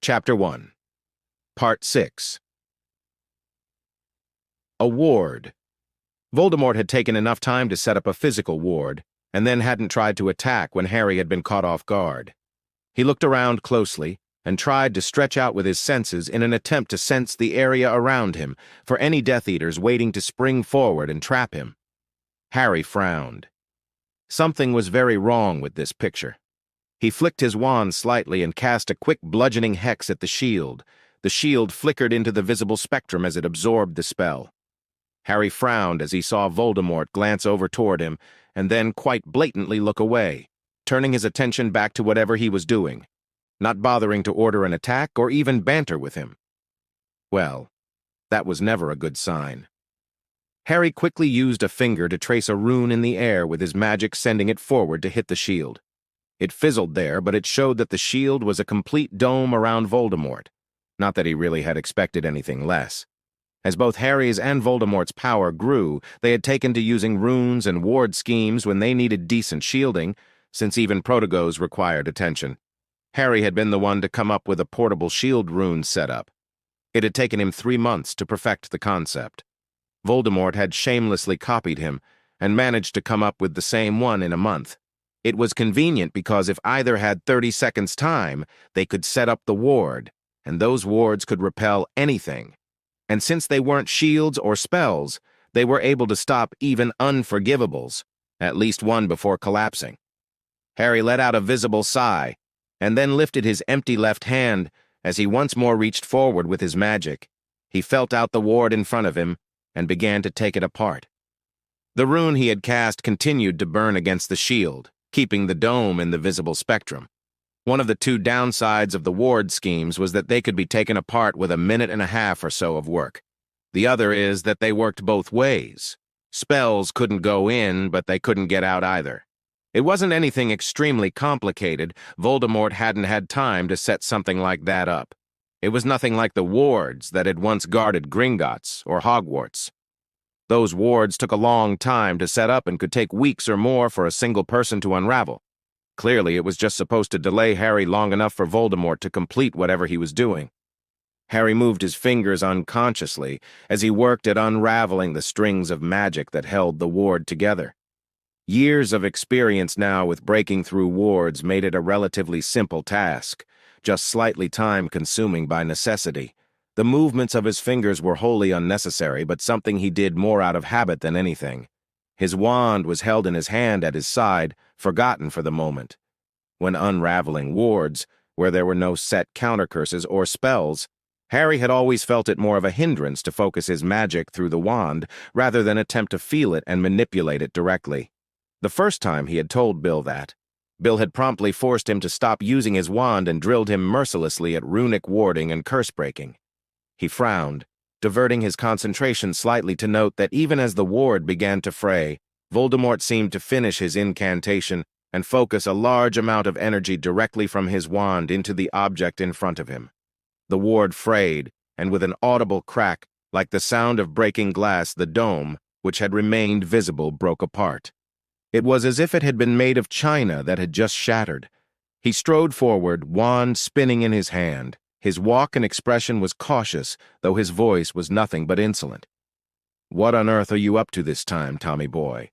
Chapter 1, Part 6. A ward. Voldemort had taken enough time to set up a physical ward, and then hadn't tried to attack when Harry had been caught off guard. He looked around closely and tried to stretch out with his senses in an attempt to sense the area around him for any Death Eaters waiting to spring forward and trap him. Harry frowned. Something was very wrong with this picture. He flicked his wand slightly and cast a quick bludgeoning hex at the shield. The shield flickered into the visible spectrum as it absorbed the spell. Harry frowned as he saw Voldemort glance over toward him and then quite blatantly look away, turning his attention back to whatever he was doing, not bothering to order an attack or even banter with him. Well, that was never a good sign. Harry quickly used a finger to trace a rune in the air with his magic, sending it forward to hit the shield. It fizzled there, but it showed that the shield was a complete dome around Voldemort. Not that he really had expected anything less. As both Harry's and Voldemort's power grew, they had taken to using runes and ward schemes when they needed decent shielding, since even Protegos required attention. Harry had been the one to come up with a portable shield rune setup. It had taken him 3 months to perfect the concept. Voldemort had shamelessly copied him and managed to come up with the same one in a month. It was convenient because if either had 30 seconds time, they could set up the ward, and those wards could repel anything. And since they weren't shields or spells, they were able to stop even unforgivables, at least one before collapsing. Harry let out a visible sigh, and then lifted his empty left hand as he once more reached forward with his magic. He felt out the ward in front of him and began to take it apart. The rune he had cast continued to burn against the shield, keeping the dome in the visible spectrum. One of the 2 downsides of the ward schemes was that they could be taken apart with 1.5 minutes or so of work. The other is that they worked both ways. Spells couldn't go in, but they couldn't get out either. It wasn't anything extremely complicated. Voldemort hadn't had time to set something like that up. It was nothing like the wards that had once guarded Gringotts or Hogwarts. Those wards took a long time to set up and could take weeks or more for a single person to unravel. Clearly, it was just supposed to delay Harry long enough for Voldemort to complete whatever he was doing. Harry moved his fingers unconsciously as he worked at unraveling the strings of magic that held the ward together. Years of experience now with breaking through wards made it a relatively simple task, just slightly time-consuming by necessity. The movements of his fingers were wholly unnecessary, but something he did more out of habit than anything. His wand was held in his hand at his side, forgotten for the moment. When unraveling wards, where there were no set countercurses or spells, Harry had always felt it more of a hindrance to focus his magic through the wand rather than attempt to feel it and manipulate it directly. The first time he had told Bill that, Bill had promptly forced him to stop using his wand and drilled him mercilessly at runic warding and curse-breaking. He frowned, diverting his concentration slightly to note that even as the ward began to fray, Voldemort seemed to finish his incantation and focus a large amount of energy directly from his wand into the object in front of him. The ward frayed, and with an audible crack, like the sound of breaking glass, the dome, which had remained visible, broke apart. It was as if it had been made of china that had just shattered. He strode forward, wand spinning in his hand. His walk and expression was cautious, though his voice was nothing but insolent. "What on earth are you up to this time, Tommy boy?"